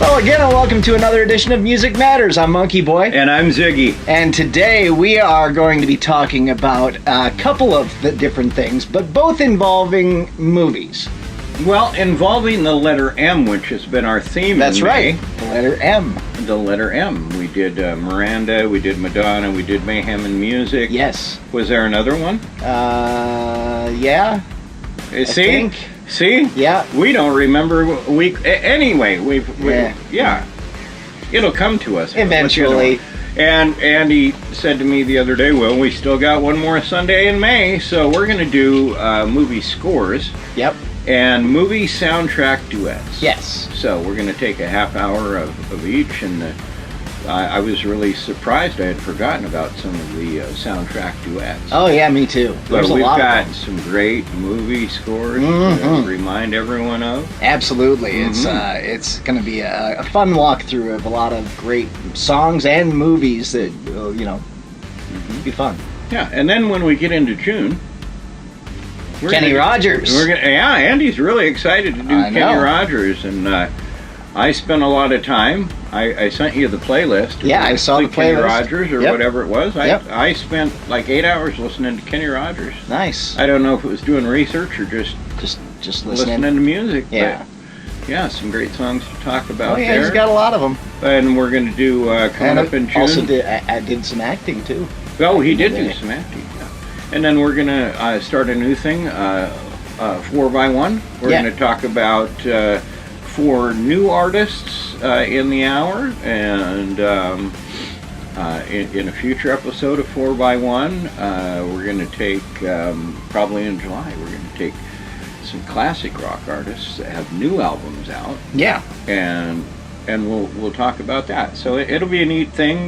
Hello again, and welcome to another edition of Music Matters. I'm Monkey Boy. And I'm Ziggy. And today we are going to be talking about a couple of the different things, but both involving movies. Well, involving the letter M, which has been our theme. That's right, the letter M. The letter M. We did Miranda, we did Madonna, we did Mayhem in Music. Yes. Was there another one? Yeah. See? Think. See? Yeah. We don't remember. Anyway, yeah. It'll come to us. Eventually. And Andy said to me the other day, well, we still got one more Sunday in May, so we're going to do movie scores. Yep. And movie soundtrack duets. Yes. So we're going to take a half hour of each, and I was really surprised. I had forgotten about some of the soundtrack duets. Oh yeah, me too. But we've got some great movie scores to remind everyone of. Absolutely, it's going to be a fun walkthrough of a lot of great songs and movies that be fun. Yeah, and then when we get into June. Kenny Rogers. Andy's really excited to do Kenny Rogers, and I spent a lot of time. I sent you the playlist. Yeah, I saw the playlist. Kenny Rogers or whatever it was. I spent like 8 hours listening to Kenny Rogers. Nice. I don't know if it was doing research or just listening to music. Yeah. But yeah, some great songs to talk about. Oh yeah, he's got a lot of them. And we're going to do coming up in June. Also did some acting too. Oh, he did do some acting. And then we're going to start a new thing, 4x1. We're going to talk about 4 new artists in the hour, and in a future episode of 4x1, we're going to take, probably in July, we're going to take some classic rock artists that have new albums out. Yeah. And we'll talk about that. So it'll be a neat thing,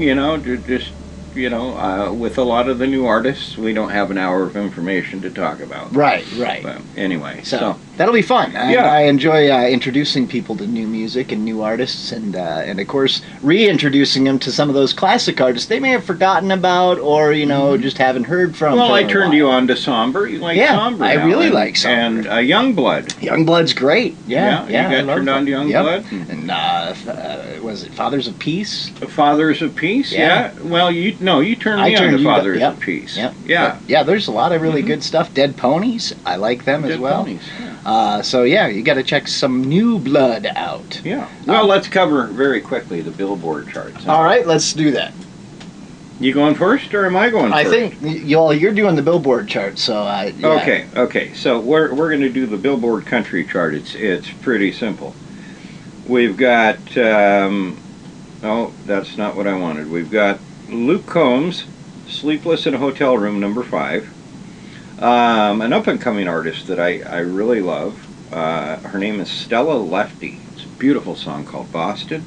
with a lot of the new artists, we don't have an hour of information to talk about. Right. But anyway, so that'll be fun. I enjoy introducing people to new music and new artists, and of course reintroducing them to some of those classic artists they may have forgotten about, or just haven't heard from. Well, I turned you on to Somber. You like Somber? I really like Somber. And Youngblood. Youngblood's great. Yeah. You got turned on to Youngblood. Yep. And was it Fathers of Peace? Fathers of Peace. Yeah. Well, you turned me on to Fathers of Peace. Yep. Yeah. But, there's a lot of really good stuff. Dead Ponies. I like them as well. Ponies. You got to check some new blood out. Yeah. Well, let's cover very quickly the Billboard charts. All right, let's do that. You going first, or am I going first? I think you're doing the Billboard chart, so yeah. Okay. So we're going to do the Billboard Country chart. It's pretty simple. We've got that's not what I wanted. We've got Luke Combs, Sleepless in a Hotel Room, number 5. An up-and-coming artist that I really love. Her name is Stella Lefty. It's a beautiful song called Boston.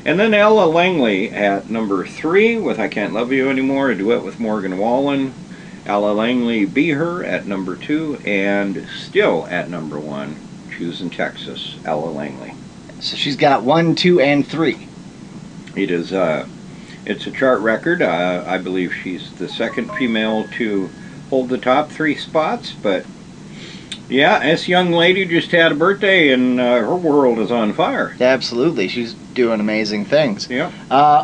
And then Ella Langley at number 3 with I Can't Love You Anymore, a duet with Morgan Wallen. Ella Langley, Be Her at number 2, and still at number 1, Choosing Texas, Ella Langley. So she's got 1, 2, and 3. It is. It's a chart record. I believe she's the second female to hold the top 3 spots, but this young lady just had a birthday, and her world is on fire. Absolutely, she's doing amazing things. Yeah.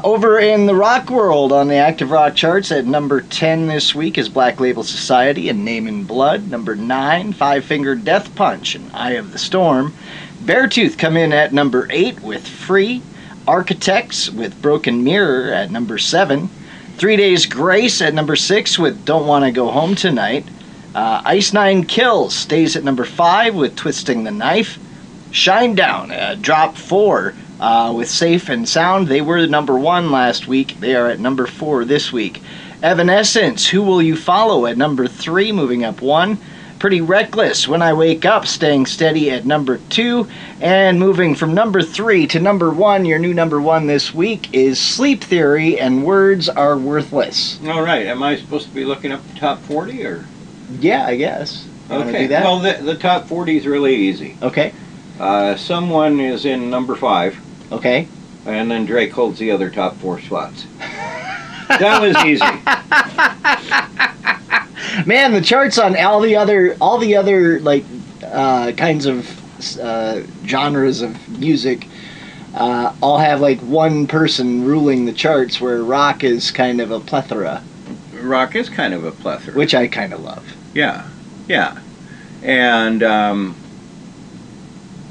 Over in the rock world, on the active rock charts, at number 10 this week is Black Label Society and Name in Blood. Number 9, Five Finger Death Punch and Eye of the Storm. Beartooth come in at number 8 with Free. Architects with Broken Mirror at number 7. 3 Days Grace at number 6 with Don't Want to Go Home Tonight. Ice Nine Kills stays at number 5 with Twisting the Knife. Shinedown dropped 4 with Safe and Sound. They were number 1 last week. They are at number 4 this week. Evanescence, Who Will You Follow at number 3, moving up 1. Pretty Reckless, When I Wake Up, staying steady at number 2. And moving from number 3 to number 1, your new number 1 this week is Sleep Theory and Words Are Worthless. All right. Am I supposed to be looking up the top 40, or? Yeah, I guess. Okay. Do that? Well, the top 40 is really easy. Okay. Someone is in number 5. Okay. And then Drake holds the other top 4 spots. That was easy. Man, the charts on all the other kinds of genres of music all have like one person ruling the charts, where rock is kind of a plethora. Rock is kind of a plethora. Which I kind of love. Yeah, yeah. And,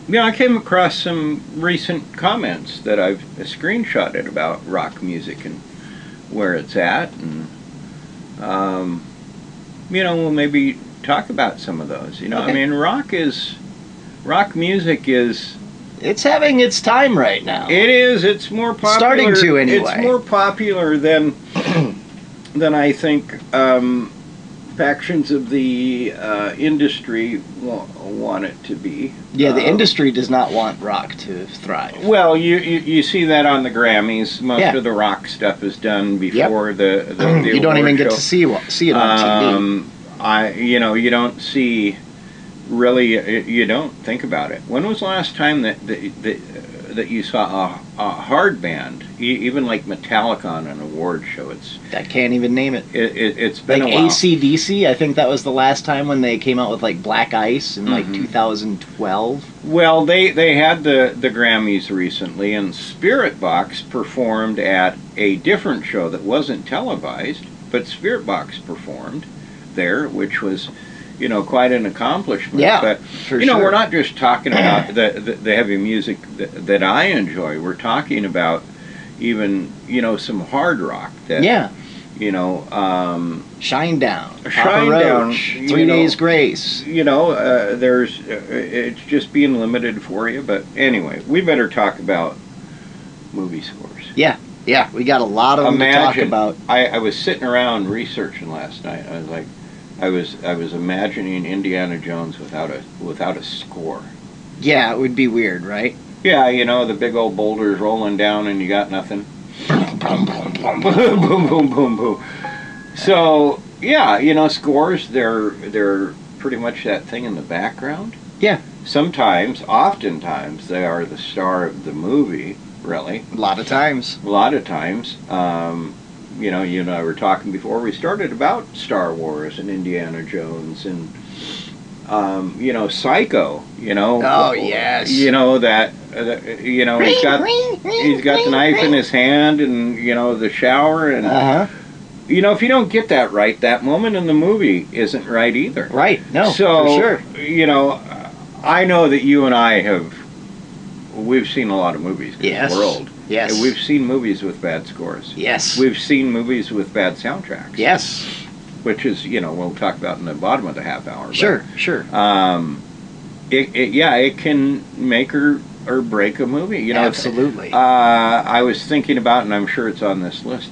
I came across some recent comments that I've screenshotted about rock music and where it's at. And, we'll maybe talk about some of those. Okay. I mean, rock music is... It's having its time right now. It is. It's more popular. Starting to, anyway. It's more popular than I think factions of the industry want it to be. Yeah, the industry does not want rock to thrive. Well, you see that on the Grammys. Most of the rock stuff is done before the you don't even get to see it on TV. You don't see... Really, you don't think about it. When was the last time that you saw a hard band, even like Metallica on an award show? I can't even name it. It's been like a while. AC/DC, I think that was the last time when they came out with like Black Ice in like 2012. Well, they had the Grammys recently, and Spirit Box performed at a different show that wasn't televised, but Spirit Box performed there, which was... quite an accomplishment. Yeah, but sure. We're not just talking about the heavy music that I enjoy. We're talking about even some hard rock that Shine Down, Shine Down, 3 Days Grace. There's it's just being limited for you. But anyway, we better talk about movie scores. Yeah, we got a lot of them to talk about. I was sitting around researching last night. I was like. I was imagining Indiana Jones without a score. Yeah, it would be weird, right? Yeah, the big old boulders rolling down and you got nothing. Boom, boom, boom, boom, boom, boom, boom, boom, boom. So scores they're pretty much that thing in the background. Yeah. Oftentimes they are the star of the movie. Really. A lot of times. You and I were talking before we started about Star Wars and Indiana Jones and, Psycho, Oh, yes. He's got the knife in his hand and, the shower and, if you don't get that right, that moment in the movie isn't right either. Right, no, so, for sure. I know that you and I we've seen a lot of movies in the world. Yes. And we've seen movies with bad scores. Yes. We've seen movies with bad soundtracks. Yes. Which is, we'll talk about in the bottom of the half hour. Sure. It can make or break a movie. Absolutely. I was thinking about, and I'm sure it's on this list,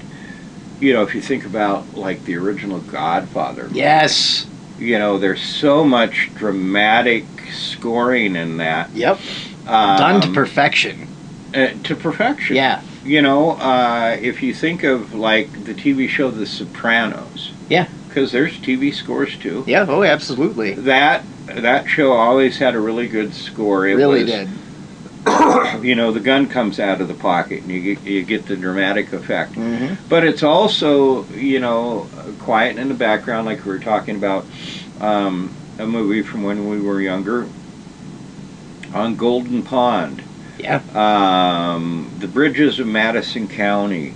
if you think about, like, the original Godfather. Yes. There's so much dramatic scoring in that. Yep. Done to perfection. To perfection. Yeah. If you think of like the TV show The Sopranos. Yeah. Because there's TV scores too. Yeah. Oh, absolutely. That show always had a really good score. It really did. The gun comes out of the pocket and you get the dramatic effect. Mm-hmm. But it's also quiet in the background, like we were talking about a movie from when we were younger on Golden Pond. Yeah. The Bridges of Madison County,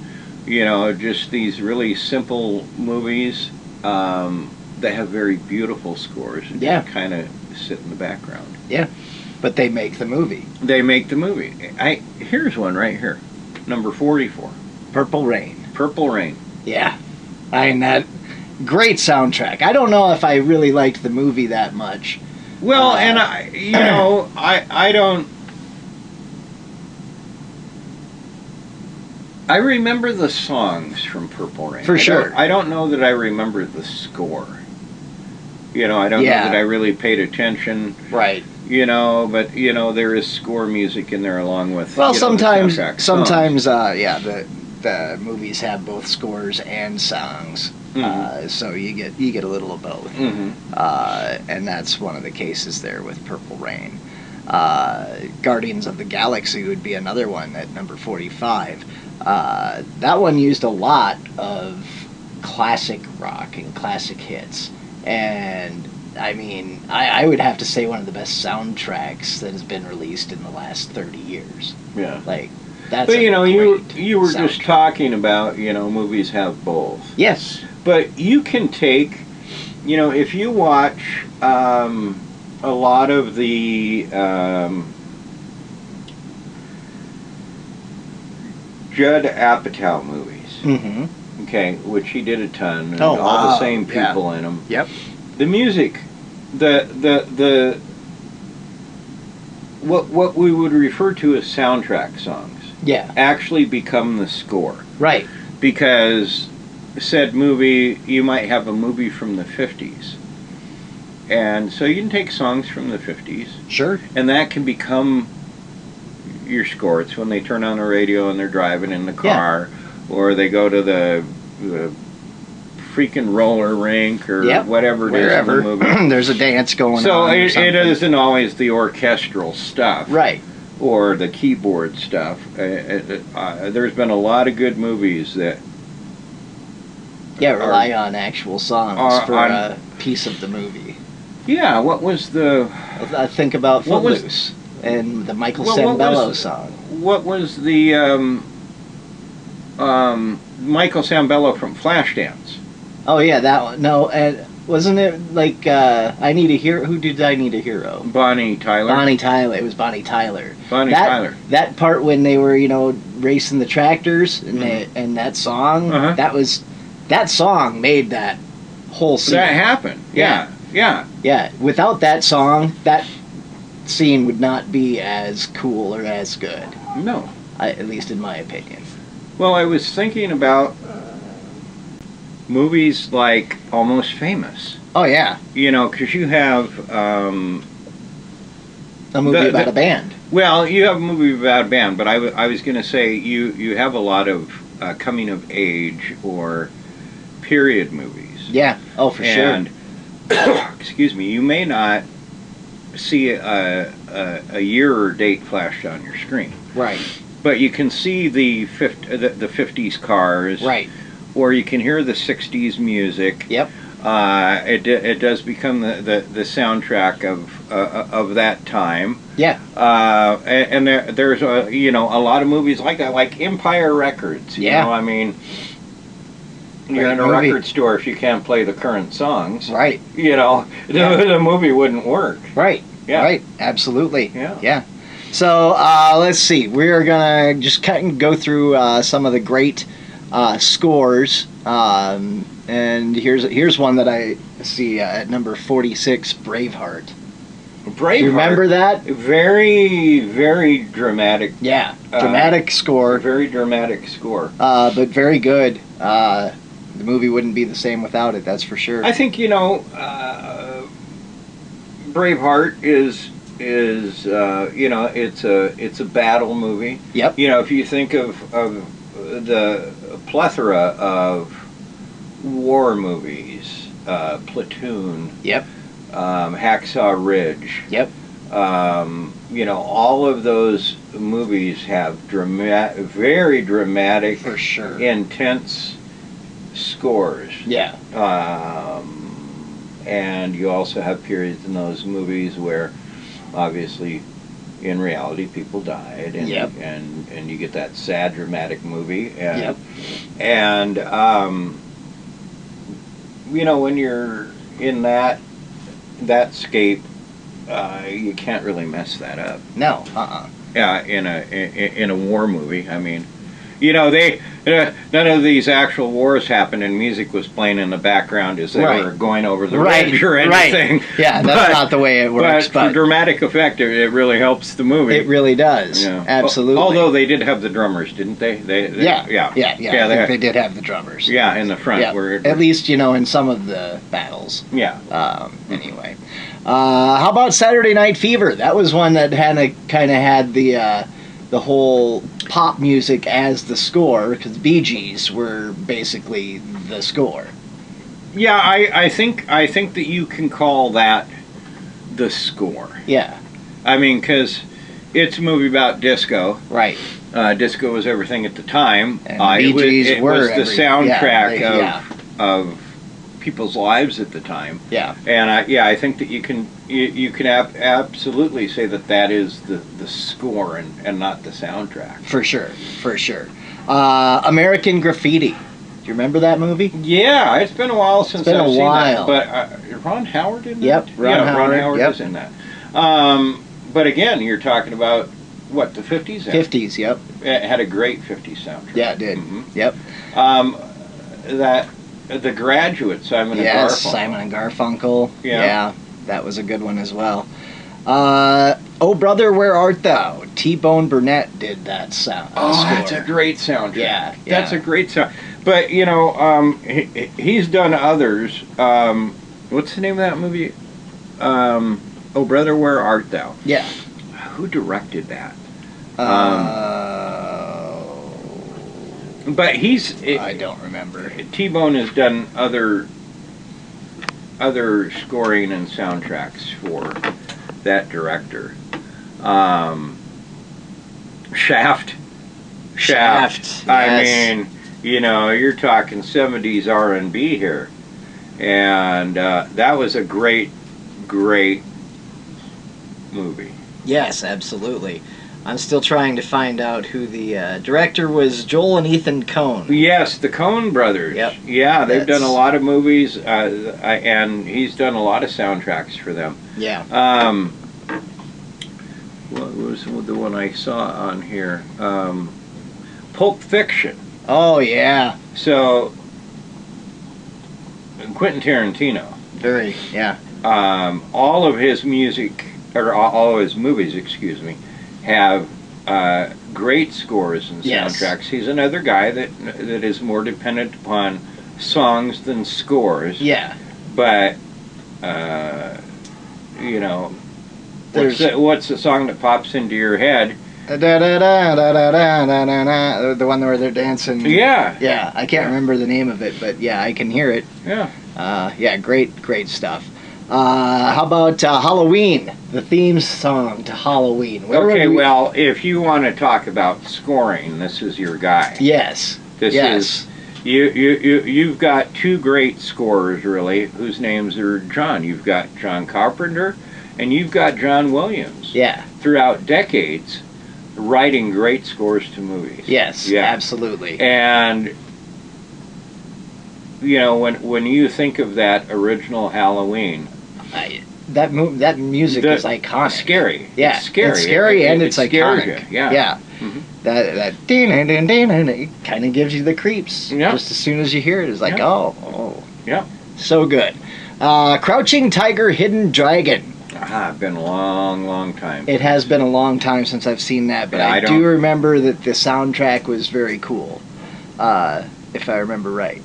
just these really simple movies that have very beautiful scores and kind of sit in the background. Yeah, but they make the movie. Here's one right here, number 44. Purple Rain. Purple Rain. Yeah, that great soundtrack. I don't know if I really liked the movie that much. Well, and I don't. I remember the songs from Purple Rain. For sure. I don't know that I remember the score. I don't know that I really paid attention. Right. But there is score music in there along with. Well, sometimes the the movies have both scores and songs. Mm-hmm. So you get a little of both. Mm-hmm. And that's one of the cases there with Purple Rain. Guardians of the Galaxy would be another one at number 45. That one used a lot of classic rock and classic hits, and I mean, I would have to say one of the best soundtracks that has been released in the last 30 years. Yeah. Like, that's But you were great just soundtrack. talking about, movies have both. Yes. But you can take, if you watch a lot of the Judd Apatow movies, Mm-hmm. okay, which he did a ton, and Oh, all the wow. same Yeah. people in them. Yep. The music, what we would refer to as soundtrack songs Yeah. actually become the score. Right. Because said movie, you might have a movie from the 50s. And so you can take songs from the 50s, Sure. and that can become your score. It's when they turn on the radio and they're driving in the car, or they go to the freaking roller rink or Yep. whatever it Wherever. is in the movie. There's a dance going So on. or it something. isn't always the orchestral stuff. Right. Or the keyboard stuff. There's been a lot of good movies that Yeah, rely on actual songs for a piece of the movie. Yeah, what was the... I think about What was- Footloose and the Michael Well, what Sembello was- song. What was the Michael Sembello from Flashdance? Oh yeah, that one. No, and wasn't it like I Need a Hero? Who did I Need a Hero? Bonnie Tyler. Bonnie Tyler. It was Bonnie Tyler. Bonnie that, Tyler. That part when they were, racing the tractors and and that song, that song made that whole scene. That happened. Yeah. Yeah. Without that song, that scene would not be as cool or as good. No. At least in my opinion. Well, I was thinking about movies like Almost Famous. Oh yeah, Because you have... a movie about a band. Well, you have a movie about a band, but I was going to say you have a lot of coming of age or period movies. Yeah. Oh, for And, excuse me, you may not see a year or date flashed on your screen. sure. Right. But you can see the 50s cars. Right. Or you can hear the 60s music. Yep. It does become the soundtrack of that time. Yeah. And there's a lot of movies like that, like Empire Records. Yeah. I mean, you're in a movie. record store if you can't play the current songs. Right. The movie wouldn't work. Right. Yeah. Right. Absolutely. Yeah. Yeah. So let's see. We're gonna just kind of go through some of the great scores. And here's one that I see at number 46, Braveheart. Braveheart. You remember that? Very, very dramatic. Yeah, dramatic score. Very dramatic score. But very good. The movie wouldn't be the same without it. That's for sure. I think Braveheart is it's a battle movie. Yep. If you think of the plethora of war movies, Platoon. Yep. Hacksaw Ridge. Yep. All of those movies have very dramatic, For sure. intense scores. Yeah. And you also have periods in those movies where, obviously, in reality, people died, and Yep. and you get that sad, dramatic movie. And, Yep. And when you're in that scape, you can't really mess that up. No. Yeah, in a war movie. I mean, they none of these actual wars happened, and music was playing in the background as they were going over the ridge or anything. Right. Yeah, that's not the way it works. But for dramatic effect, it really helps the movie. It really does. Yeah. Absolutely. Although they did have the drummers, didn't they? Yeah. I think they did have the drummers. Yeah, in the front. Yeah. At least in some of the battles. Yeah. Anyway, how about Saturday Night Fever? That was one that kind of had the whole pop music as the score, because Bee Gees were basically the score. Yeah, I think that you can call that the score. Yeah. I mean, because it's a movie about disco. Right. Disco was everything at the time. And Bee Gees it were was the soundtrack yeah, of people's lives at the time. Yeah. And I think that you can absolutely say that is the score and not the soundtrack. For sure. American Graffiti. Do you remember that movie? Yeah, it's been a while since I've seen that. But Ron Howard in that? Yep, Ron Howard is in that. But again, you're talking about, what, the 50s? 50s, yep. It had a great 50s soundtrack. Yeah, it did. Mm-hmm. Yep. The Graduate, Simon and Garfunkel. Yes, Simon and Garfunkel. Yeah, that was a good one as well. Oh Brother, Where Art Thou? T-Bone Burnett did that sound. That's a great soundtrack. Yeah. That's a great sound. But, he's done others. What's the name of that movie? Oh Brother, Where Art Thou? Yeah. Who directed that? But I don't remember. T-Bone has done other scoring and soundtracks for that director. Shaft. Yes. I mean, you're talking 70s R&B here. And that was a great movie. Yes, absolutely. I'm still trying to find out who the director was. Joel and Ethan Coen. Yes, the Coen brothers. Yep. Yeah, they've done a lot of movies, and he's done a lot of soundtracks for them. Yeah. What was the one I saw on here? Pulp Fiction. Oh, yeah. So, Quentin Tarantino. Very, yeah. All of his music, or all of his movies, excuse me, have great scores and soundtracks. He's another guy that is more dependent upon songs than scores. Yeah. But, what's the song that pops into your head? The one where they're dancing. Yeah. Yeah, I can't remember the name of it, but yeah, I can hear it. Yeah. Great stuff. How about Halloween? The theme song to Halloween. Well, if you want to talk about scoring, this is your guy. Yes. This is you've got two great scorers really, whose names are John. You've got John Carpenter, and you've got John Williams. Yeah. Throughout decades, writing great scores to movies. Yes. Yeah. Absolutely. And when you think of that original Halloween. That music is iconic. Scary. Yeah, it's scary. It's scary and it's iconic. Yeah. Mm-hmm. That it kind of gives you the creeps. Yeah. Just as soon as you hear it, it's like, oh. Yeah. So good. Crouching Tiger, Hidden Dragon. Been a long time. It has been a long time since I've seen that, but I do remember that the soundtrack was very cool, if I remember right.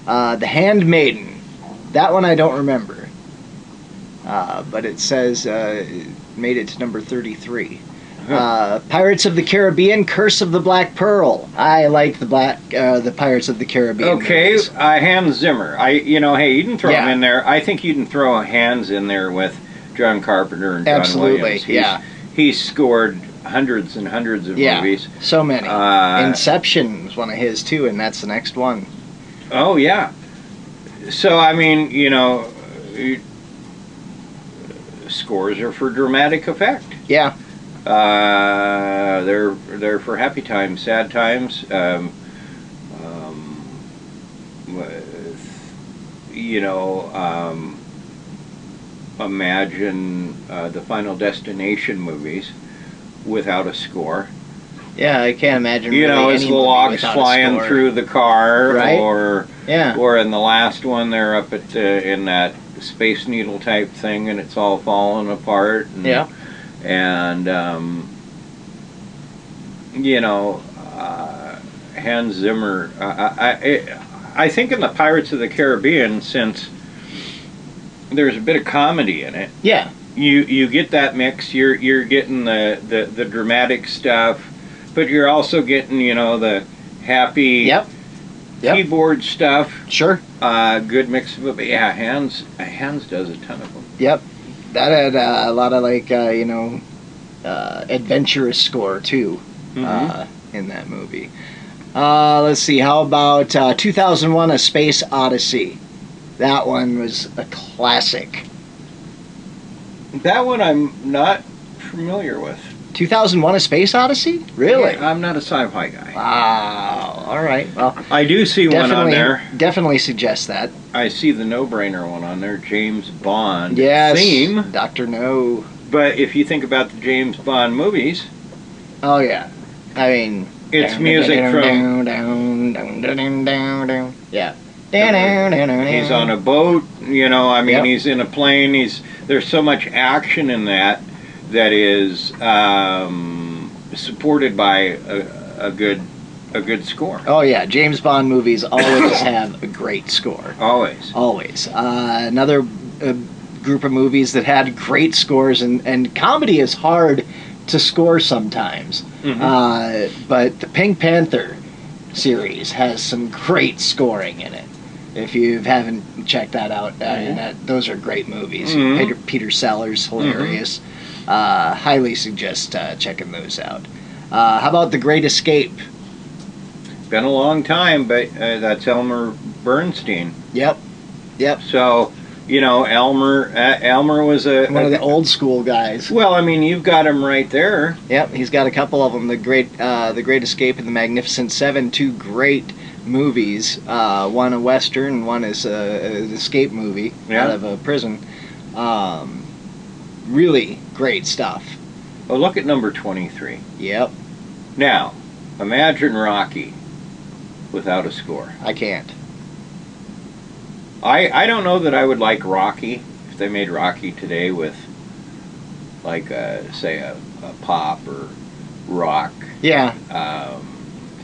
The Handmaiden. That one I don't remember. But it says it made it to number 33. Pirates of the Caribbean, Curse of the Black Pearl. I like the Pirates of the Caribbean. Okay, movies. Hans Zimmer. Hey, you can throw him in there. I think you can throw Hans in there with John Carpenter and John Williams. He's scored hundreds and hundreds of movies. So many. Inception was one of his too, and that's the next one. Oh yeah. So I mean, scores are for dramatic effect. Yeah. They're for happy times, sad times. Imagine the Final Destination movies without a score. Yeah, I can't imagine. As the logs flying through the car, right? or in the last one, they're up at in that Space Needle type thing, and it's all falling apart. And, Hans Zimmer. I think in the Pirates of the Caribbean, since there's a bit of comedy in it. Yeah. You get that mix. You're getting the dramatic stuff, but you're also getting the happy keyboard stuff. Sure. Good mix of it. But yeah, Hans does a ton of them. Yep. That had a lot of adventurous score too in that movie. Let's see. How about 2001: A Space Odyssey? That one was a classic. That one I'm not familiar with. 2001: A Space Odyssey? Really? Yeah, I'm not a sci-fi guy. Wow. All right. Well, I do see one on there. Definitely suggest that. I see the no-brainer one on there, James Bond Yes. theme. Dr. No. But if you think about the James Bond movies, Oh, yeah. I mean... it's music from... Yeah. He's on a boat, you know, I mean, Yep. he's in a plane, there's so much action in that is supported by a good score. Oh, yeah. James Bond movies always have a great score. Always. Always. Another group of movies that had great scores, and comedy is hard to score sometimes. But the Pink Panther series has some great scoring in it. If you haven't checked that out, those are great movies. Peter Sellers, hilarious. Highly suggest checking those out. How about The Great Escape? Been a long time, but that's Elmer Bernstein. Yep. So, you know, Elmer was One of the old school guys. Well, I mean, you've got him right there. Yep, he's got a couple of them. The Great Escape and The Magnificent Seven, two great movies. One a western, and one is an escape movie out of a prison. Really great stuff. Oh, look at number 23. Yep. Now, imagine Rocky without a score. I can't. I don't know that I would like Rocky if they made Rocky today with, like, say, a pop or rock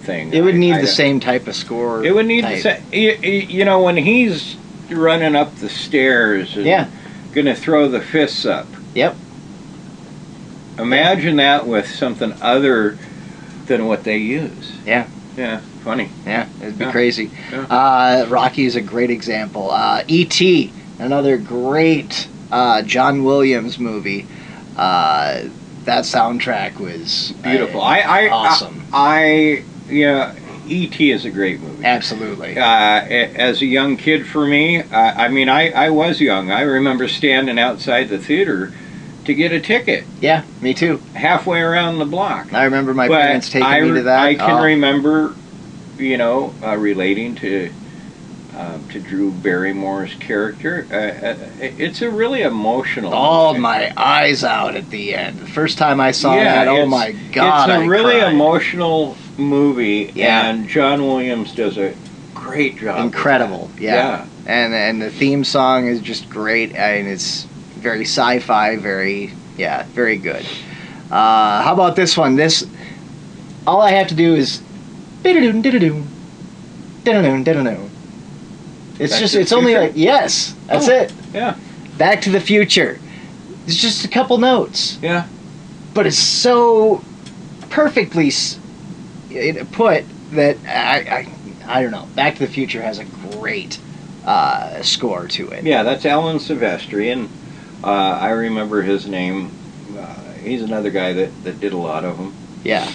thing. It would need the same type of score. It would need the same. You know, when he's running up the stairs and going to throw the fists up. Yep. Imagine that with something other than what they use. Yeah. Yeah, funny. Yeah, it'd be crazy. Yeah. Rocky is a great example. E.T., another great John Williams movie. That soundtrack was beautiful. Awesome. E.T. is a great movie. Absolutely. As a young kid for me, I was young. I remember standing outside the theater to get a ticket. Yeah, me too. Halfway around the block. I remember my parents taking me to that. I can remember, relating to Drew Barrymore's character. It's a really emotional movie. My eyes out at the end. The first time I saw that, oh my God, it's a really cried. Emotional movie, and John Williams does a great job. Incredible, yeah. And the theme song is just great, and it's very sci-fi, very good. How about this one? All I have to do is it's only like, that's it. Yeah. Back to the Future. It's just a couple notes. Yeah. But it's so perfectly put that I don't know. Back to the Future has a great score to it. Yeah, that's Alan Silvestri, and I remember his name. He's another guy that did a lot of them. Yeah.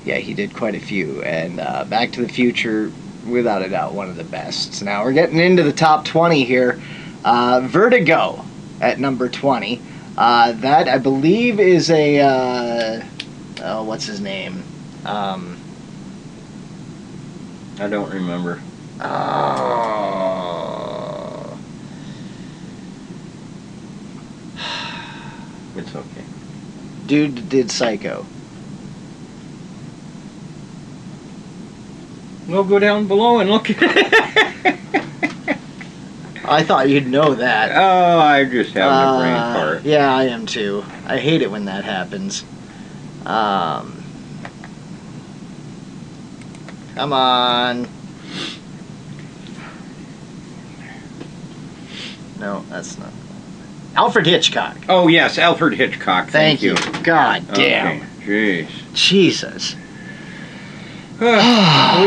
Yeah, he did quite a few. And Back to the Future, without a doubt, one of the best. So now we're getting into the top 20 here. Vertigo at number 20. That, I believe, is a... what's his name? I don't remember. It's okay. Dude did Psycho. We'll go down below and look at it. I thought you'd know that. Oh, I'm just having a brain fart. Yeah, I am too. I hate it when that happens. Come on. No, that's not. Alfred Hitchcock. Oh, yes, Alfred Hitchcock. Thank you. God damn. Okay, jeez. Jesus. We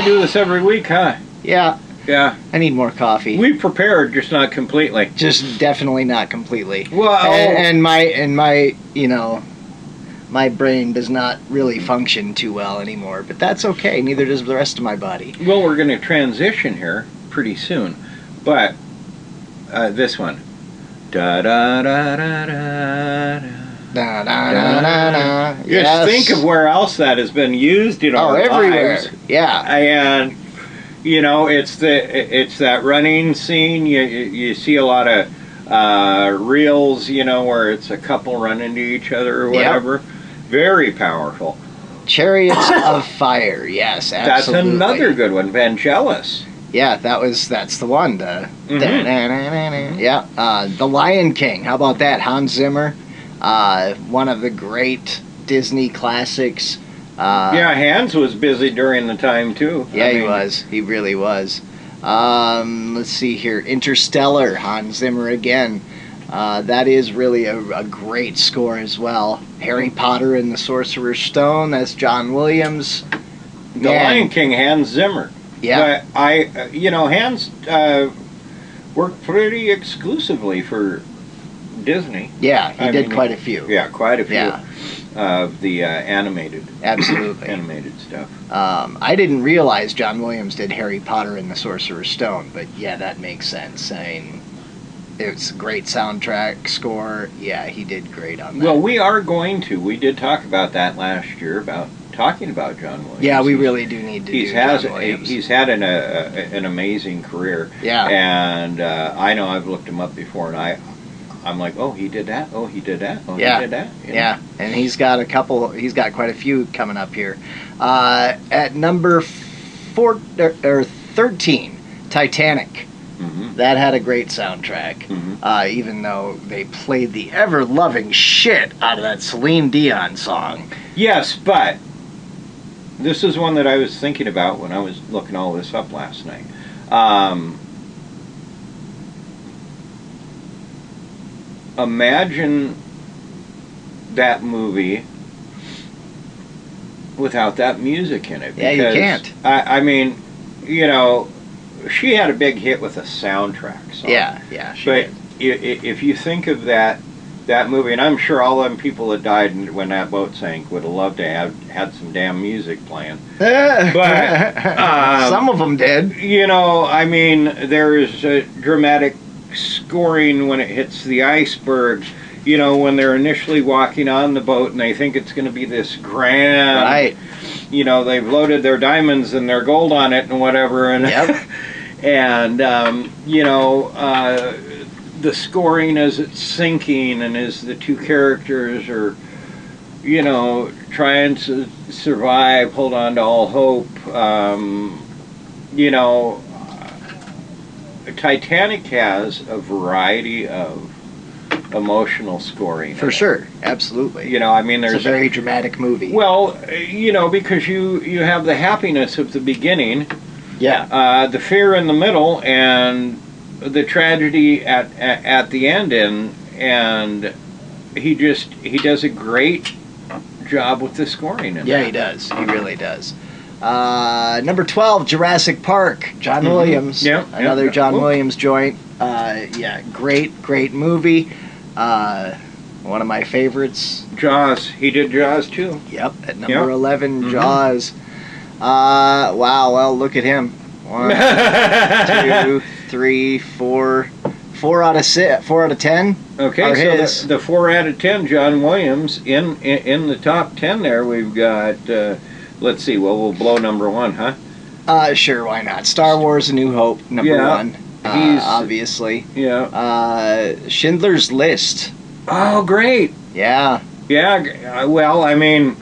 do this every week, huh? Yeah. Yeah. I need more coffee. We prepared, just not completely. Just definitely not completely. Well, and my my brain does not really function too well anymore, but that's okay. Neither does the rest of my body. Well, we're going to transition here pretty soon, but This one. Da da da da da. Da, da, da, da, da. Just Yes. think of where else that has been used in our everywhere. lives. Yeah. And it's that running scene. You see a lot of reels, where it's a couple run into each other or whatever. Very powerful. Chariots of Fire. Yes, absolutely. That's another good one. Vangelis. Yeah, that's the one. Yeah. The Lion King. How about that? Hans Zimmer. One of the great Disney classics. Hans was busy during the time too. Yeah, he was. He really was. Let's see here. Interstellar. Hans Zimmer again. That is really a great score as well. Harry Potter and the Sorcerer's Stone. That's John Williams. The Lion King, Hans Zimmer. Yeah. But Hans worked pretty exclusively for Disney. Yeah, he did quite a few. Yeah, quite a few Yeah. of the animated stuff. I didn't realize John Williams did Harry Potter and the Sorcerer's Stone, but yeah, that makes sense. I mean, it's a great soundtrack score. Yeah, he did great on that. Well, we did talk about that last year, about talking about John Williams. Yeah, we really do need to do John Williams. He's had an amazing career. Yeah. And I know I've looked him up before, and I'm like, oh, he did that. Oh, he did that. Oh, he did that. Yeah, and he's got quite a few coming up here. At number 13, Titanic. Mm-hmm. That had a great soundtrack, even though they played the ever-loving shit out of that Celine Dion song. Yes, but this is one that I was thinking about when I was looking all this up last night. Imagine that movie without that music in it. Yeah, you can't. I mean, she had a big hit with a soundtrack song. Yeah, she did. If you think of that movie, and I'm sure all them people that died when that boat sank would have loved to have had some damn music playing. But some of them did. I mean, there is a dramatic scoring when it hits the iceberg. When they're initially walking on the boat and they think it's going to be this grand. Right. They've loaded their diamonds and their gold on it and whatever. And yep. And the scoring as it's sinking and as the two characters are, trying to survive, hold on to all hope. Titanic has a variety of emotional scoring. For sure, absolutely. I mean, there's it's a very dramatic movie. Well, because you have the happiness of the beginning. Yeah. The fear in the middle and the tragedy at the end, and he does a great job with the scoring. He does. He really does. Number 12, Jurassic Park. John Williams. Another John Williams joint. Great movie. One of my favorites. Jaws. He did Jaws too. Yep. At number 11, Jaws. Wow. Well, look at him. 1, 2, 3, 4. 4 out of 6. 4 out of 10. Okay, so the 4 out of 10, John Williams in the top 10. There we've got. Let's see. Well, we'll blow number 1, huh? Sure. Why not? Star Wars: A New Hope. Number 1. He's obviously. Yeah. Schindler's List. Oh, great. Yeah. Yeah. Well, I mean,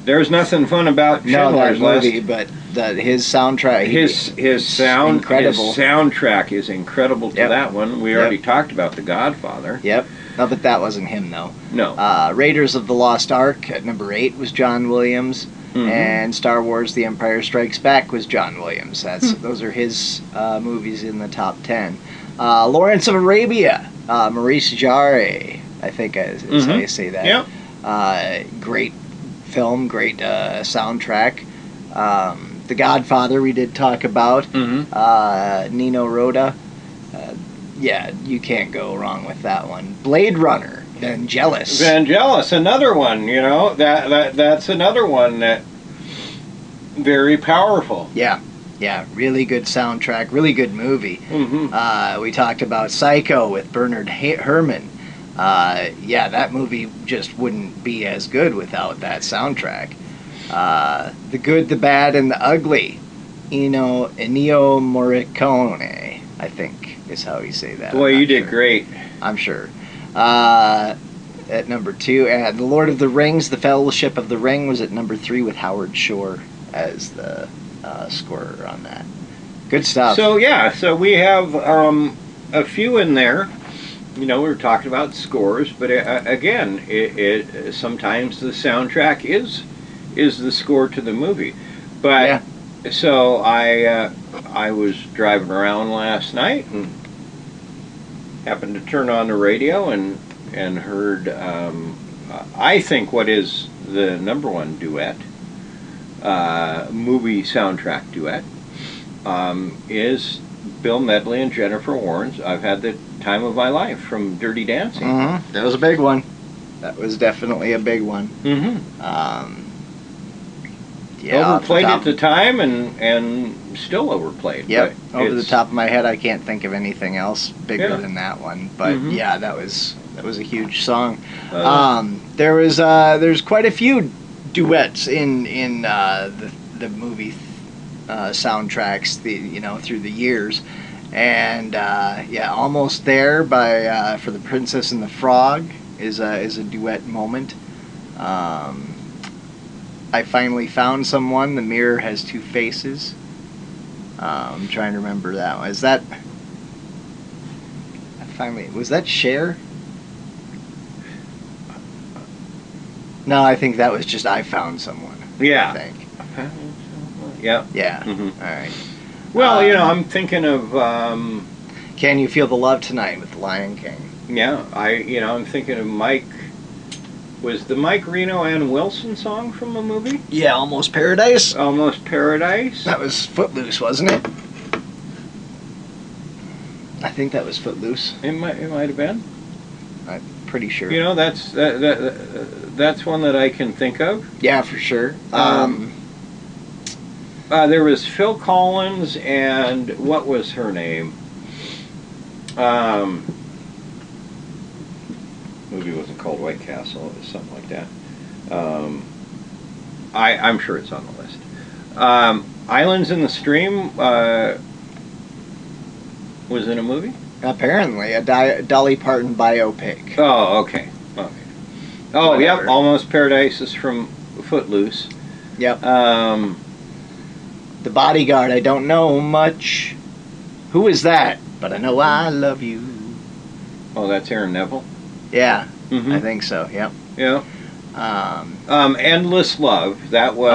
there's nothing fun about Schindler's movie, List. but his soundtrack. His sound. Incredible. His soundtrack is incredible to that one. We already talked about The Godfather. Yep. No, but that wasn't him though. No. Raiders of the Lost Ark at number 8 was John Williams. And Star Wars: The Empire Strikes Back was John Williams. Those are his movies in the top 10. Lawrence of Arabia, Maurice Jarre, I think is how you say that. Yep. Great film, great soundtrack. The Godfather we did talk about. Nino Rota. You can't go wrong with that one. Blade Runner. Vangelis, another one. That's another one that very powerful. Yeah. Yeah, really good soundtrack, really good movie. Mm-hmm. We talked about Psycho with Bernard Herrmann. Yeah, that movie just wouldn't be as good without that soundtrack. The Good, the Bad, and the Ugly. Ennio Morricone, I think is how you say that. Boy, you did great. I'm sure. At number 2, and The Lord of the Rings, The Fellowship of the Ring was at number 3 with Howard Shore as the scorer on that. Good stuff. So we have a few in there. We were talking about scores, but again, it sometimes the soundtrack is the score to the movie. But Yeah. so I was driving around last night and happened to turn on the radio and heard I think what is the number one duet movie soundtrack duet is Bill Medley and Jennifer Warren's "I've Had the Time of My Life" from Dirty Dancing. Mm-hmm. That was a big one. That was definitely a big one. Mm-hmm. Yeah, overplayed at the time and still overplayed. Yep. Over the top of my head, I can't think of anything else bigger than that one. But Mhm. yeah, that was a huge song. There's quite a few duets in the movie soundtracks through the years, and yeah, Almost There by for the Princess and the Frog is a duet moment. I Finally Found Someone, The Mirror Has Two Faces. I'm trying to remember that one. Was that Cher? No, I think that was just I Found Someone. Yeah. I think. Yeah. Yeah. Mhm. All right. Well, I'm thinking of Can You Feel the Love Tonight with The Lion King? I'm thinking of Mike. Was the Mike Reno and Wilson song from a movie? Yeah, Almost Paradise. Almost Paradise. That was Footloose, wasn't it? I think that was Footloose. It might have been. I'm pretty sure. That's one that I can think of. Yeah, for sure. There was Phil Collins and what was her name? Movie wasn't called White Castle. It was something like that. I'm sure it's on the list. Islands in the Stream was in a movie. Apparently, a Dolly Parton biopic. Oh, okay. Oh, Whatever. Yep. Almost Paradise is from Footloose. Yep. The Bodyguard. I don't know much. Who is that? But I know I love you. Oh, that's Aaron Neville. Yeah, Mm-hmm. I think so. Yep. Yeah. Endless Love. That was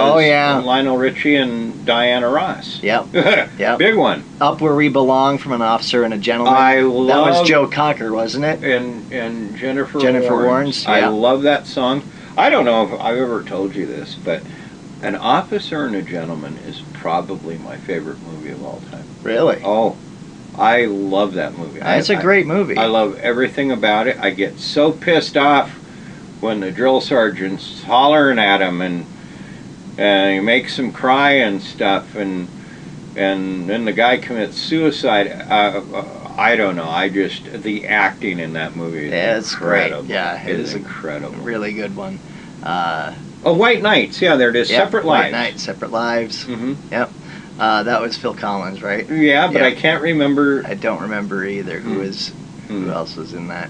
Lionel Richie and Diana Ross. Yep. Yep. Big one. Up Where We Belong from An Officer and a Gentleman. That was Joe Cocker, wasn't it? And Jennifer Warnes. Yeah. I love that song. I don't know if I've ever told you this, but An Officer and a Gentleman is probably my favorite movie of all time. Really? Oh, I love that movie. That's a great movie. I love everything about it. I get so pissed off when the drill sergeant's hollering at him and he makes him cry and stuff, and then the guy commits suicide. I don't know. The acting in that movie is incredible. Great. Yeah, it is incredible. Really good one. White Nights. Yeah, there it is. Separate Lives. White Nights, Separate Lives. Mm-hmm. Yep. That was Phil Collins, right? Yeah, but I can't remember. I don't remember either. Who else was in that?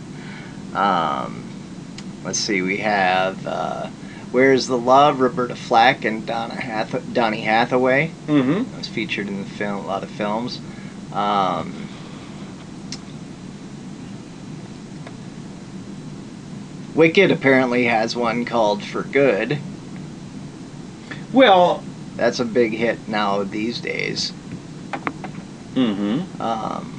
Let's see. We have Where's the Love? Roberta Flack and Donny Hathaway. Mm-hmm. It was featured in the film, a lot of films. Wicked apparently has one called For Good. Well, that's a big hit now these days. Mm-hmm.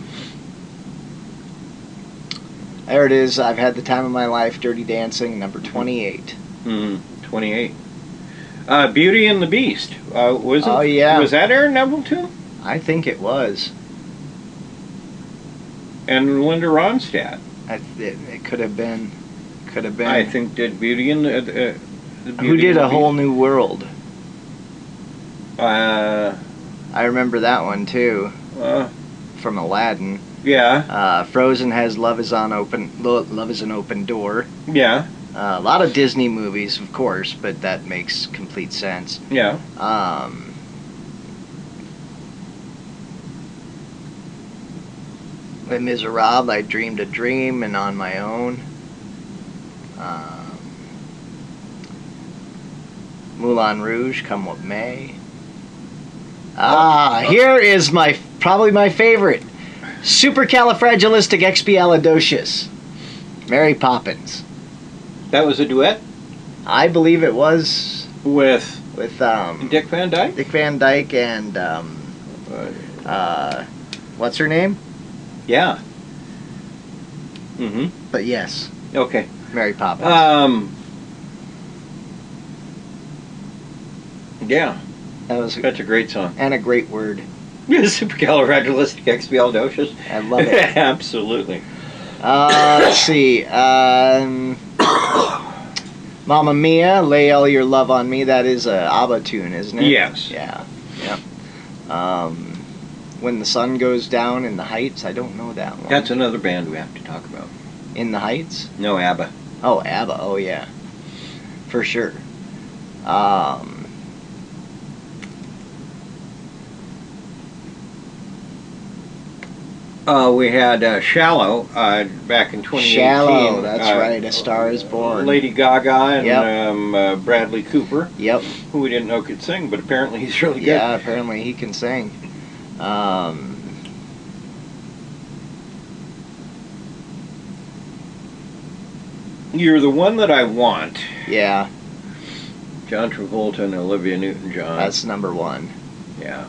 There it is. I've Had the Time of My Life. Dirty Dancing, number 28. 28. Beauty and the Beast. Was it? Oh yeah. Was that Aaron Neville too? I think it was. And Linda Ronstadt. It could have been. Could have been. I think did Beauty and the Who did A Whole New World? I remember that one too, Uh, from Aladdin. yeah, Frozen has Love is an Open Door. yeah, A lot of Disney movies, of course, but that makes complete sense. yeah. Les Miserables, I Dreamed a Dream, and On My Own. Moulin Rouge, Come What May. Here is probably my favorite. Supercalifragilisticexpialidocious. Mary Poppins. That was a duet I believe it was with with Dick Van Dyke. Dick Van Dyke and what's her name? Yeah. Mm-hmm. But yes, Okay. Mary Poppins. Yeah, That that's a great song. and a great word. Supercalifragilisticexpialidocious. I love it. Absolutely. Let's see. Mamma Mia, Lay All Your Love on Me. That is a ABBA tune, isn't it? Yes. Yeah. Yep. When the Sun Goes Down in the Heights. I don't know that one. That's another band we have to talk about. In the Heights? No, ABBA. Oh, ABBA. Oh, yeah. For sure. We had Shallow back in 2018. Shallow. That's right. A Star Is Born. Lady Gaga and Yep. Bradley Cooper, Yep. who we didn't know could sing, but apparently he's really good. Yeah, apparently he can sing. You're the One That I Want. Yeah, John Travolta and Olivia Newton-John. that's number one. Yeah.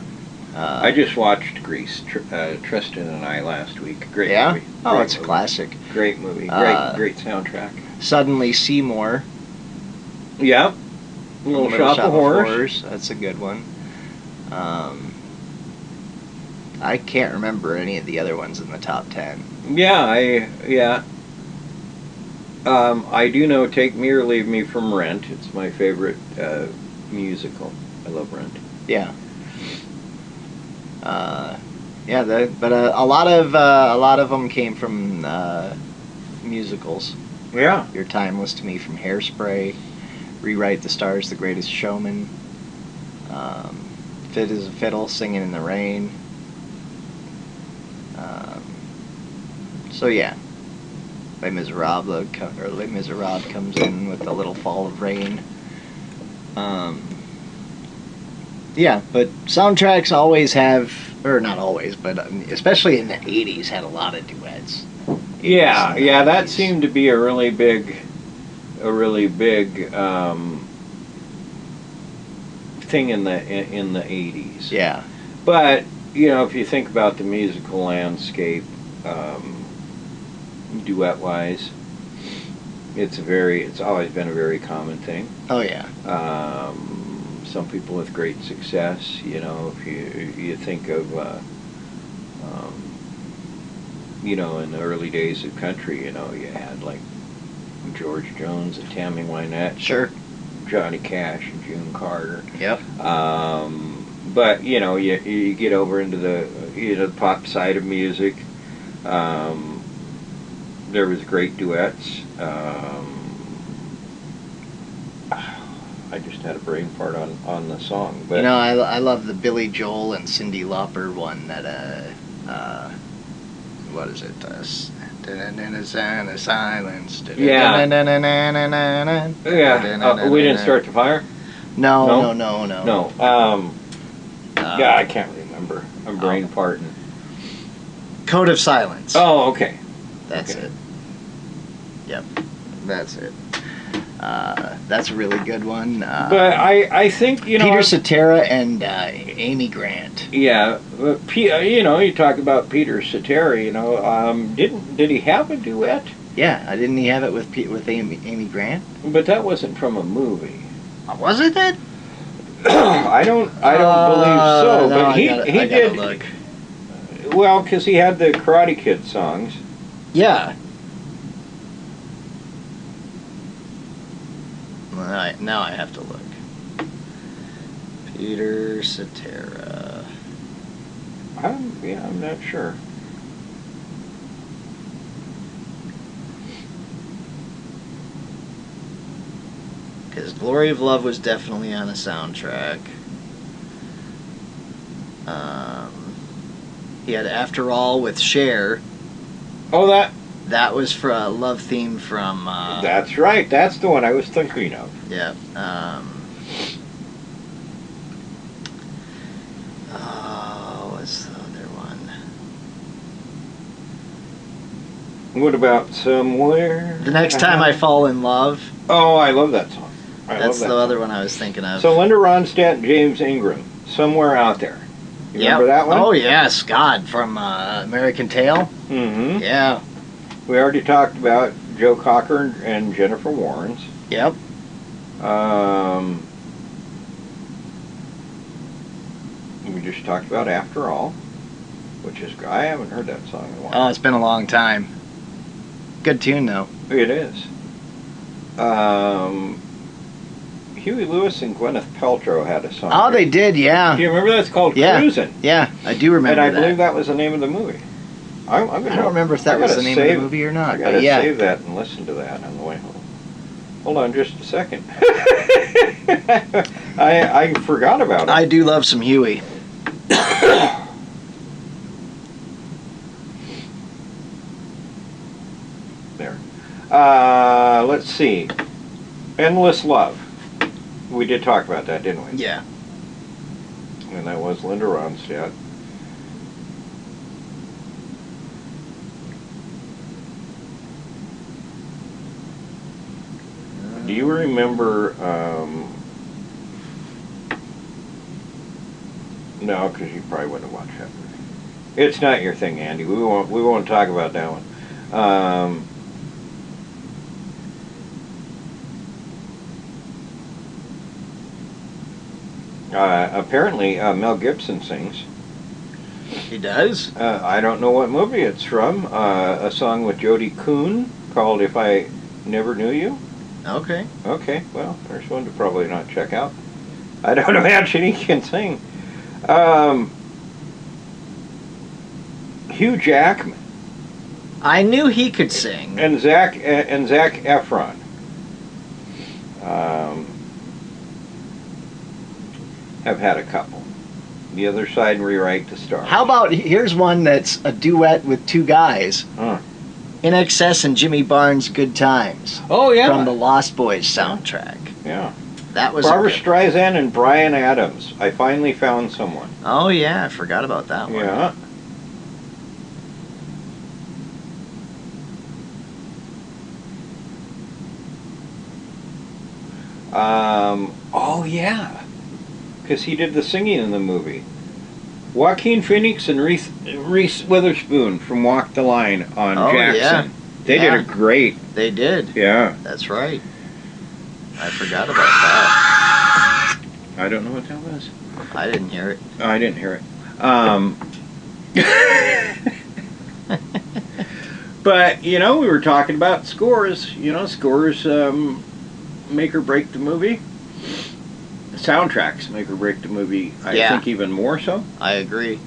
I just watched Grease, Tristan and I, last week. Great Yeah? movie. Oh, Great it's a movie. classic. Great movie. Great soundtrack. Suddenly Seymour. Yeah. Little Shop of Horrors. That's a good one. I can't remember any of the other ones in the top 10. Yeah, I do know Take Me or Leave Me from Rent. It's my favorite musical. I love Rent. Yeah. But a lot of them came from musicals. Yeah. Your Time Was to Me from Hairspray, Rewrite the Stars, The Greatest Showman, Fit as a Fiddle, Singing in the Rain. So yeah, Les Miserables comes in with a little fall of rain. Yeah, but soundtracks always have, or not always, but especially in the 80s, had a lot of duets. Yeah, that seemed to be a really big thing in the 80s. Yeah. But if you think about the musical landscape, duet-wise, it's always been a very common thing. Oh yeah. Some people with great success. If you think of in the early days of country, you had like George Jones and Tammy Wynette, Sure. Johnny Cash and June Carter. Yep. But you get over into the pop side of music. There was great duets. I just had a brain fart on the song, but I love the Billy Joel and Cyndi Lauper one that what is it? Silence. Yeah. We didn't start the fire. No. No. Yeah, I can't remember. I'm brain farting. Code of Silence. Oh, okay. That's okay. it. Yep, that's it. That's a really good one. But I think Peter Cetera and Amy Grant. Yeah, you talk about Peter Cetera. Did he have a duet? Yeah, didn't he have it with Amy Grant? But that wasn't from a movie. Was it that? I don't believe so. No, but he did. Look. Well, because he had the Karate Kid songs. Yeah. Now I have to look. Peter Cetera. I'm not sure. Because Glory of Love was definitely on a soundtrack. He had After All with Cher. Oh, That was for a love theme from... that's right. That's the one I was thinking of. Yeah. What's the other one? What about Somewhere? The Next Time I Fall in Love. Oh, I love that song. That's the other one I was thinking of. So Linda Ronstadt and James Ingram, Somewhere Out There. You remember that one? Oh, yes. God, from American Tail. Mm-hmm. Yeah. We already talked about Joe Cocker and Jennifer Warnes. Yep. We just talked about After All, which is... I haven't heard that song in a while. Oh, it's been a long time. Good tune, though. It is. Huey Lewis and Gwyneth Paltrow had a song. Oh, they did, yeah. Do you remember that? It's called Cruisin'. Yeah, I do remember that. And I believe that was the name of the movie. I don't remember if that was the name of the movie or not. I gotta yeah. save that and listen to that on the way home. Hold on just a second. I forgot about it. I do love some Huey. There. Let's see. Endless Love. We did talk about that, didn't we? Yeah. And that was Linda Ronstadt. Do you remember, no, because you probably wouldn't have watched that movie. It's not your thing, Andy. We won't talk about that one. Apparently, Mel Gibson sings. He does? I don't know what movie it's from. A song with Jodie Coon called If I Never Knew You. Okay. Okay, well, there's one to probably not check out. I don't imagine he can sing. Hugh Jackman. I knew he could sing. And Zac Efron. Have had a couple. The Other Side and Rewrite the Stars. How about, here's one that's a duet with two guys. In Excess and Jimmy Barnes' Good Times. Oh, yeah. From the Lost Boys soundtrack. Yeah. That was Barbra Streisand and Bryan Adams. I Finally Found Someone. Oh, yeah. I forgot about that one. Yeah. Oh, yeah. Because he did the singing in the movie. Joaquin Phoenix and Reese Witherspoon from Walk the Line on Jackson. Yeah. They did a great. They did. Yeah. That's right. I forgot about that. I don't know what that was. I didn't hear it. I didn't hear it. But, you know, we were talking about scores. You know, scores make or break the movie. Soundtracks make or break the movie, I think even more so. I agree.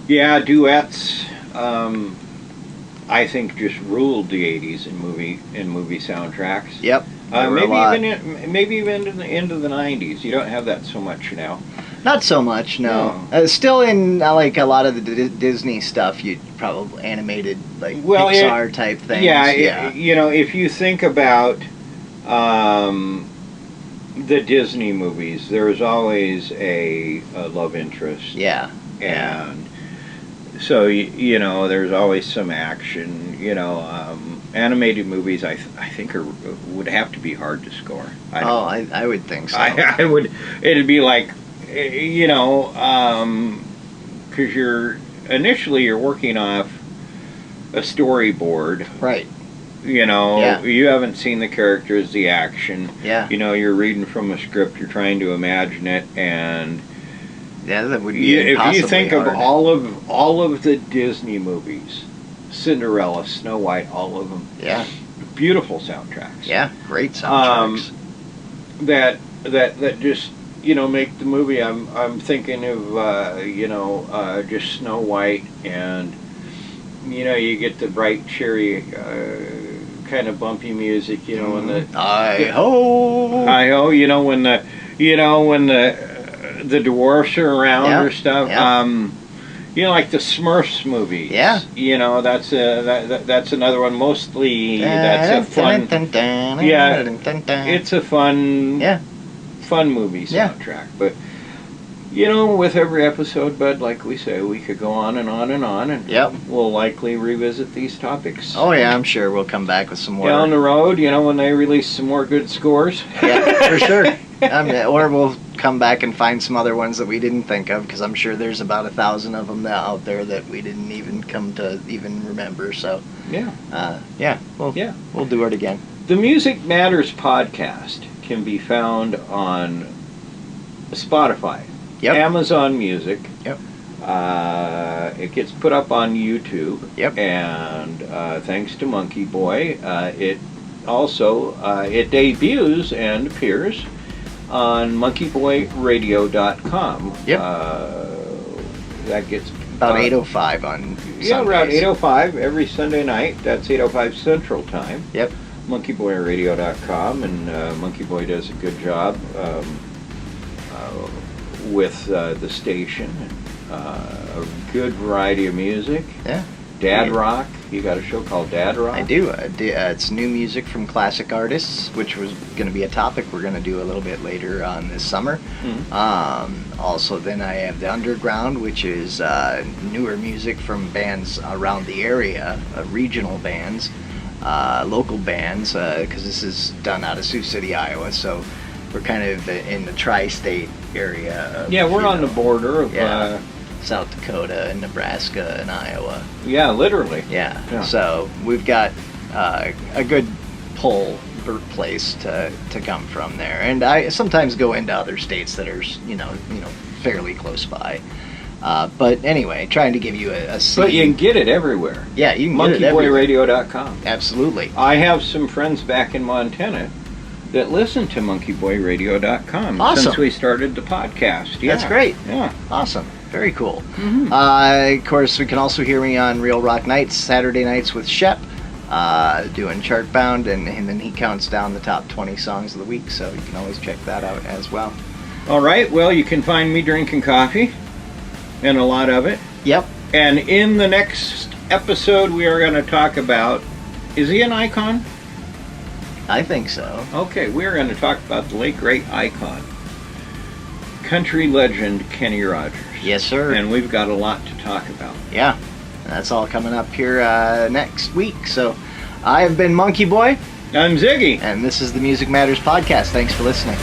Yeah, duets, I think just ruled the 80s in movie soundtracks. Yep. Maybe even into the 90s. You don't have that so much now. Not so much, no. Still in like a lot of the Disney stuff, you probably animated like Pixar type things. Yeah, you know, if you think about the Disney movies, there's always a love interest. Yeah. And so, you know, there's always some action. You know, animated movies, I think, would have to be hard to score. I would think so. I would. It'd be like, you know, because you're working off a storyboard. Right. You know, you haven't seen the characters, the action. Yeah. You know, you're reading from a script, you're trying to imagine it, and that would be if you think hard. of all of the Disney movies, Cinderella, Snow White, all of them. Yeah. Beautiful soundtracks. Yeah, great soundtracks. That just make the movie, I'm thinking of just Snow White, and you get the bright, cheery, kind of bumpy music. When the Hi ho, hi ho. When the dwarfs are around or stuff. Yeah. Like the Smurfs movies. Yeah. That's another one. Mostly that's a fun. It's a fun movie soundtrack. But with every episode, Bud, like we say, we could go on and on and on, and we'll likely revisit these topics. Oh yeah, I'm sure we'll come back with some more down the road. When they release some more good scores. Yeah, for sure. Or we'll come back and find some other ones that we didn't think of, because I'm sure there's about 1,000 of them out there that we didn't even come to even remember. So we'll do it again. The Music Matters podcast can be found on Spotify, Amazon Music. Yep. It gets put up on YouTube. Yep. And thanks to Monkey Boy, it also it debuts and appears on monkeyboyradio.com. Yep. That gets about 8:05 on Sundays. Around 8:05 every Sunday night. That's 8:05 Central Time. Yep. monkeyboyradio.com, and Monkey Boy does a good job with the station. A good variety of music. Yeah. Dad Rock. You got a show called Dad Rock? I do. It's new music from classic artists, which was going to be a topic we're going to do a little bit later on this summer. Mm-hmm. Also, then I have the Underground, which is newer music from bands around the area, regional bands, local bands, because this is done out of Sioux City, Iowa. So we're kind of in the tri-state area. We're on the border of South Dakota and Nebraska and Iowa. Yeah, literally. Yeah. So we've got a good pull birthplace to come from there, and I sometimes go into other states that are fairly close by. But anyway, trying to give you a scene. But you can get it everywhere. Yeah, you can get it everywhere. monkeyboyradio.com. Absolutely. I have some friends back in Montana that listen to monkeyboyradio.com since we started the podcast. Yeah. That's great. Yeah. Awesome. Very cool. Mm-hmm. Of course, we can also hear me on Real Rock Nights, Saturday nights with Shep, doing Chartbound, and then he counts down the top 20 songs of the week, so you can always check that out as well. All right. Well, you can find me drinking coffee, and a lot of it. Yep. And in the next episode, we are going to talk about, is he an icon? I think so. Okay, we're going to talk about the late, great icon, country legend Kenny Rogers. Yes, sir. And we've got a lot to talk about. Yeah, that's all coming up here next week. So I have been Monkey Boy. I'm Ziggy. And this is the Music Matters podcast. Thanks for listening.